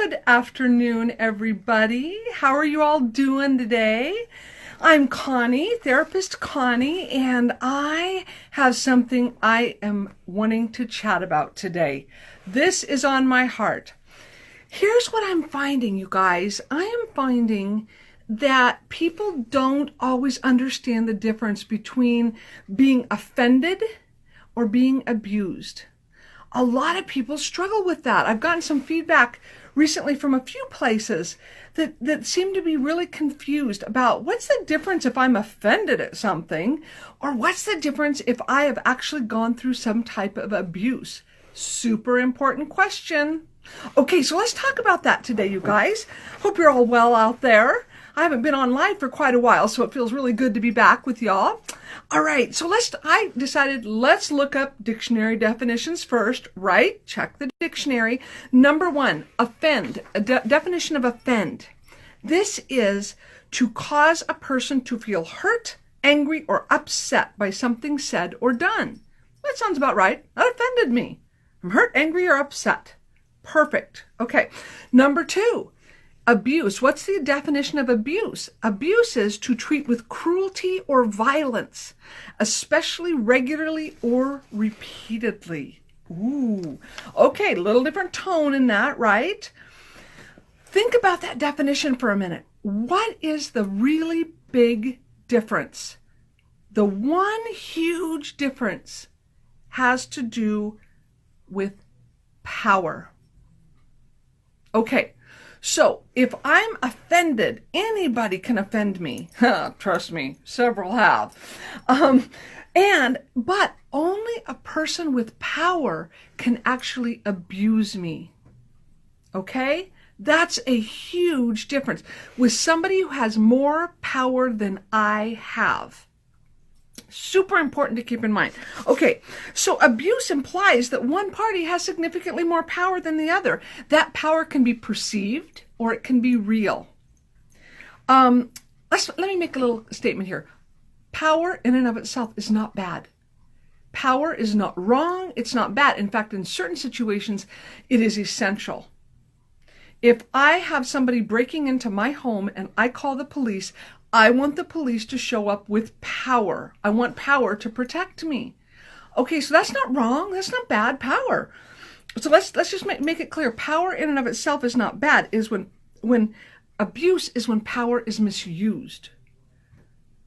Good afternoon, everybody. How are you all doing today? I'm Connie, therapist Connie, and I have something I am wanting to chat about today. This is on my heart. Here's what I'm finding, you guys. I am finding that people don't always understand the difference between being offended or being abused. A lot of people struggle with that. I've gotten some feedback recently from a few places that seem to be really confused about what's the difference if I'm offended at something, or what's the difference if I have actually gone through some type of abuse. Super important question. Okay, so let's talk about that today, you guys. Hope you're all well out there. I haven't been on live for quite a while, so it feels really good to be back with y'all. All right, so I decided let's look up dictionary definitions first, right? Check the dictionary. Number one, offend. A definition of offend. This is to cause a person to feel hurt, angry, or upset by something said or done. That sounds about right. That offended me. I'm hurt, angry, or upset. Perfect. Okay. Number two, abuse. What's the definition of abuse? Abuse is to treat with cruelty or violence, especially regularly or repeatedly. Ooh. Okay, a little different tone in that, right? Think about that definition for a minute. What is the really big difference? The one huge difference has to do with power. Okay. So if I'm offended, anybody can offend me. Trust me, several have. But only a person with power can actually abuse me. Okay? That's a huge difference. With somebody who has more power than I have. Super important to keep in mind. Okay, so abuse implies that one party has significantly more power than the other. That power can be perceived or it can be real. Let me make a little statement here. Power in and of itself is not bad. Power is not wrong. It's not bad. In fact, in certain situations, it is essential. If I have somebody breaking into my home and I call the police, I want the police to show up with power. I want power to protect me. Okay, so that's not wrong. That's not bad power. So let's just make it clear. Power in and of itself is not bad. Is when abuse is when power is misused.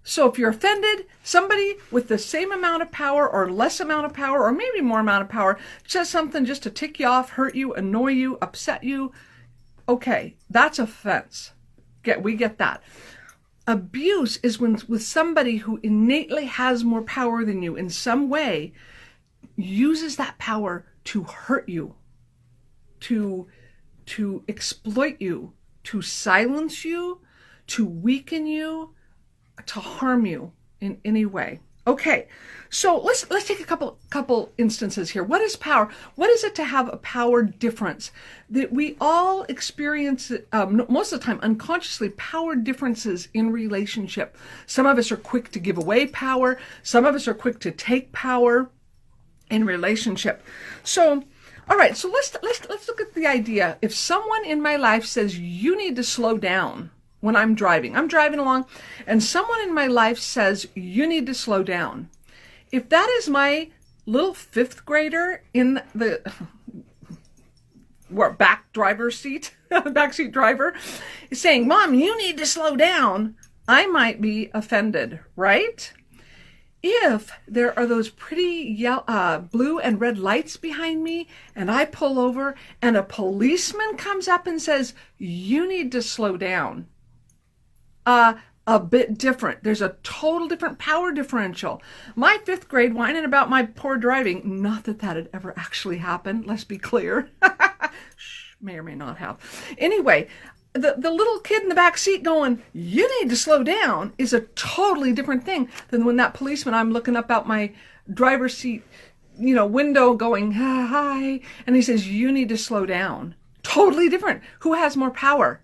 So if you're offended, somebody with the same amount of power or less amount of power or maybe more amount of power says something just to tick you off, hurt you, annoy you, upset you. Okay, that's offense. We get that. Abuse is when with somebody who innately has more power than you in some way uses that power to hurt you, to exploit you, to silence you, to weaken you, to harm you in any way. Okay, so let's take a couple instances here. What is power? What is it to have a power difference? That we all experience, most of the time, unconsciously, power differences in relationship. Some of us are quick to give away power. Some of us are quick to take power in relationship. So, all right, so let's look at the idea. If someone in my life says, you need to slow down, when I'm driving along, and someone in my life says, you need to slow down. If that is my little fifth grader in the back driver's seat, backseat driver, is saying, Mom, you need to slow down, I might be offended, right? If there are those pretty blue and red lights behind me, and I pull over, and a policeman comes up and says, you need to slow down, a bit different. There's a total different power differential. My fifth grade whining about my poor driving, not that that had ever actually happened, let's be clear. Shh, may or may not have. Anyway, the little kid in the back seat going, you need to slow down, is a totally different thing than when that policeman, I'm looking up out my driver's seat, window going, hi, and he says, you need to slow down. Totally different. Who has more power?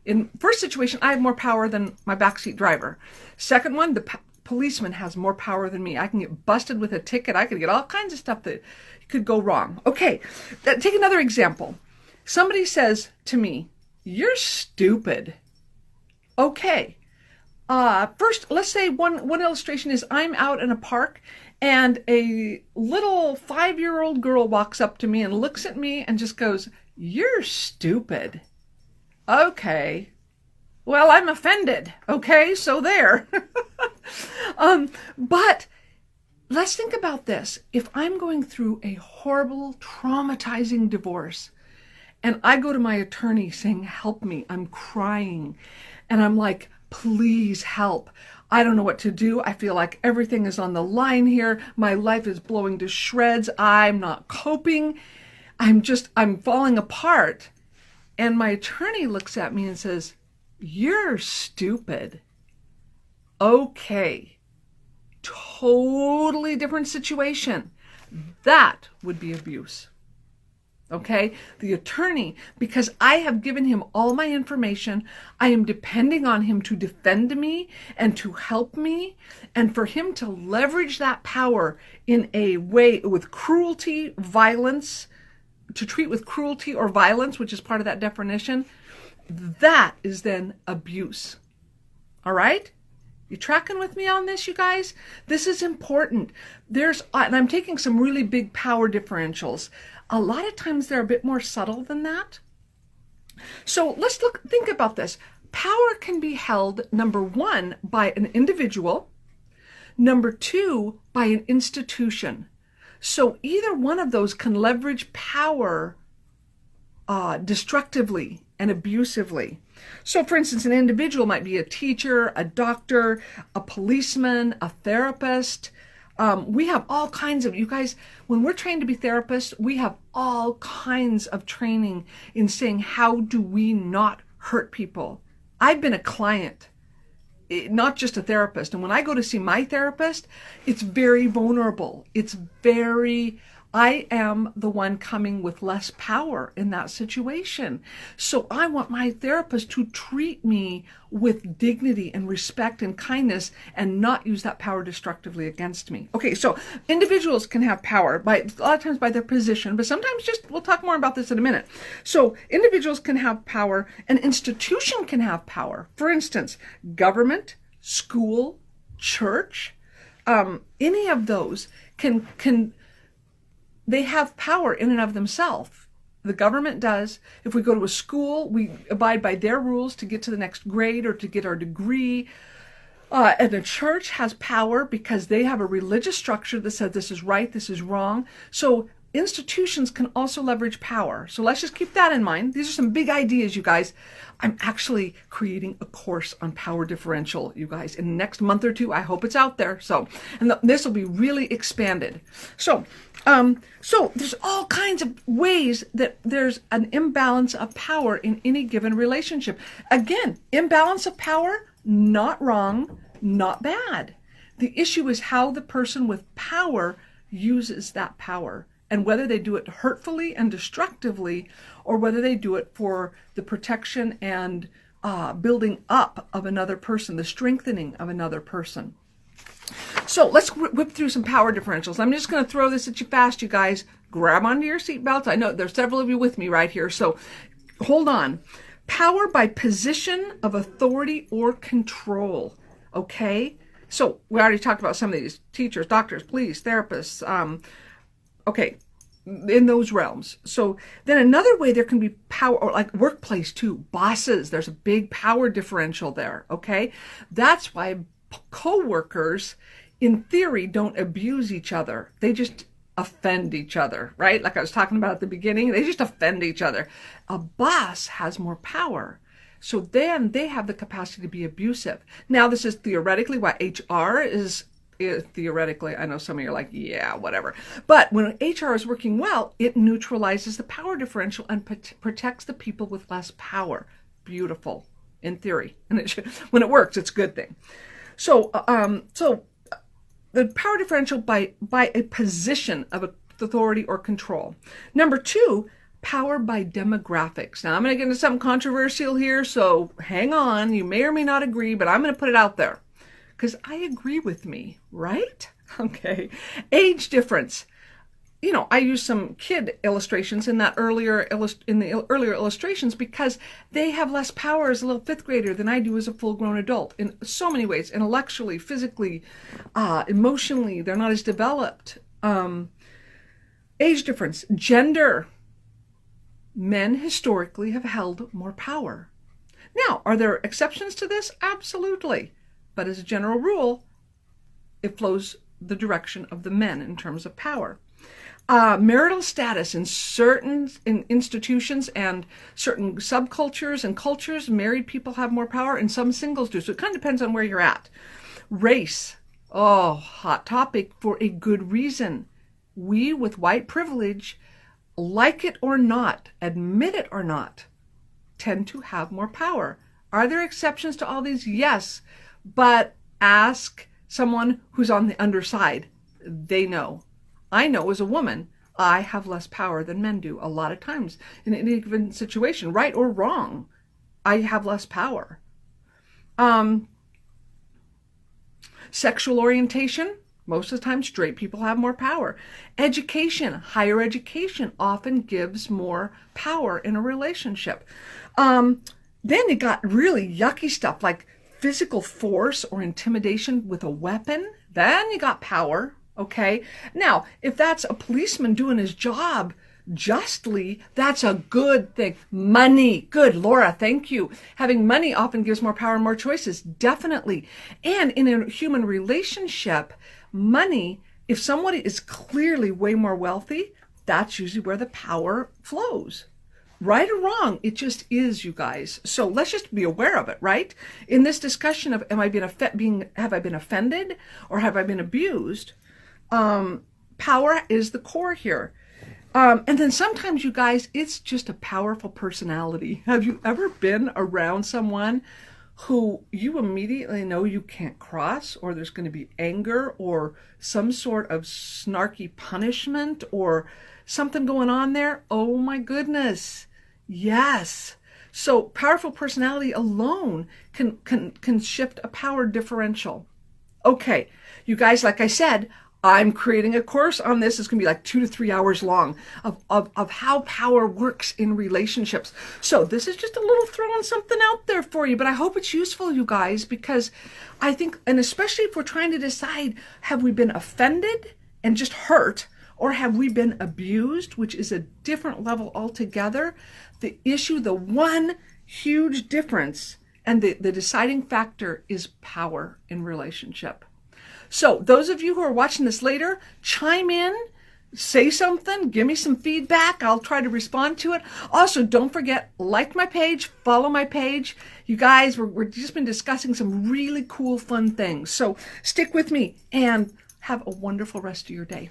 In first situation, I have more power than my backseat driver. Second one, the policeman has more power than me. I can get busted with a ticket. I could get all kinds of stuff that could go wrong. Okay, take another example. Somebody says to me, "You're stupid." Okay. First, let's say one illustration is I'm out in a park and a little 5-year-old girl walks up to me and looks at me and just goes, "You're stupid." Okay. Well, I'm offended. Okay, so there. But let's think about this. If I'm going through a horrible, traumatizing divorce, and I go to my attorney saying, "Help me, I'm crying," and I'm like, "Please help. I don't know what to do. I feel like everything is on the line here. My life is blowing to shreds. I'm not coping. I'm falling apart." And my attorney looks at me and says, "You're stupid." Okay. Totally different situation. That would be abuse. Okay? The attorney, because I have given him all my information, I am depending on him to defend me and to help me, and for him to leverage that power in a way with cruelty, violence, to treat with cruelty or violence, which is part of that definition, that is then abuse. All right? You tracking with me on this, you guys? This is important. And I'm taking some really big power differentials. A lot of times they're a bit more subtle than that. So think about this. Power can be held, number one, by an individual, number two, by an institution. So either one of those can leverage power destructively and abusively. So for instance, an individual might be a teacher, a doctor, a policeman, a therapist. We have all kinds of, you guys, when we're trained to be therapists, we have all kinds of training in saying, how do we not hurt people? I've been a client, not just a therapist. And when I go to see my therapist, it's very vulnerable. I am the one coming with less power in that situation. So I want my therapist to treat me with dignity and respect and kindness and not use that power destructively against me. Okay, so individuals can have power a lot of times by their position, but sometimes we'll talk more about this in a minute. So individuals can have power, an institution can have power. For instance, government, school, church, any of those they have power in and of themselves. The government does. If we go to a school, we abide by their rules to get to the next grade or to get our degree. And the church has power because they have a religious structure that says this is right, this is wrong. So institutions can also leverage power. So let's just keep that in mind. These are some big ideas, you guys. I'm actually creating a course on power differential, you guys, in the next month or two. I hope it's out there. This will be really expanded. So there's all kinds of ways that there's an imbalance of power in any given relationship. Again, imbalance of power, not wrong, not bad. The issue is how the person with power uses that power, and whether they do it hurtfully and destructively, or whether they do it for the protection and building up of another person, the strengthening of another person. So let's whip through some power differentials. I'm just going to throw this at you fast, you guys. Grab onto your seatbelts. I know there's several of you with me right here, so hold on. Power by position of authority or control, okay? So we already talked about some of these: teachers, doctors, police, therapists, okay, in those realms. So then another way there can be power, or like workplace too, bosses, there's a big power differential there, okay? That's why co-workers, in theory, don't abuse each other. They just offend each other, right? Like I was talking about at the beginning, they just offend each other. A boss has more power. So then they have the capacity to be abusive. Now, this is theoretically why HR is theoretically, I know some of you are like, yeah, whatever. But when HR is working well, it neutralizes the power differential and protects the people with less power. Beautiful, in theory. And when it works, it's a good thing. So the power differential by a position of authority or control. Number two, power by demographics. Now, I'm going to get into something controversial here, so hang on. You may or may not agree, but I'm going to put it out there because I agree with me, right? Okay. Age difference. I use some kid illustrations in that earlier earlier illustrations because they have less power as a little fifth grader than I do as a full-grown adult in so many ways, intellectually, physically, emotionally. They're not as developed. Age difference, gender. Men historically have held more power. Now, are there exceptions to this? Absolutely. But as a general rule, it flows the direction of the men in terms of power. Marital status in certain institutions and certain subcultures and cultures, married people have more power and some singles do. So it kind of depends on where you're at. Race. Oh, hot topic for a good reason. We with white privilege, like it or not, admit it or not, tend to have more power. Are there exceptions to all these? Yes, but ask someone who's on the underside. They know. I know as a woman, I have less power than men do a lot of times in any given situation, right or wrong. I have less power. Sexual orientation, most of the time straight people have more power. Education, higher education often gives more power in a relationship. Then you got really yucky stuff like physical force or intimidation with a weapon. Then you got power. Okay. Now, if that's a policeman doing his job justly, that's a good thing. Money. Good. Laura, thank you. Having money often gives more power and more choices. Definitely. And in a human relationship, money, if somebody is clearly way more wealthy, that's usually where the power flows. Right or wrong, it just is, you guys. So let's just be aware of it, right? In this discussion of have I been offended or have I been abused? Power is the core here. And then sometimes, you guys, it's just a powerful personality. Have you ever been around someone who you immediately know you can't cross, or there's going to be anger or some sort of snarky punishment or something going on there? Oh my goodness. Yes. So powerful personality alone can shift a power differential. Okay, you guys, like I said, I'm creating a course on this. It's going to be like 2 to 3 hours long of how power works in relationships. So this is just a little throwing something out there for you, but I hope it's useful, you guys, because I think, and especially if we're trying to decide, have we been offended and just hurt, or have we been abused, which is a different level altogether? The issue, the one huge difference, and the deciding factor is power in relationship. So those of you who are watching this later, chime in, say something, give me some feedback. I'll try to respond to it. Also, don't forget, like my page, follow my page. You guys, we're just been discussing some really cool, fun things. So stick with me and have a wonderful rest of your day.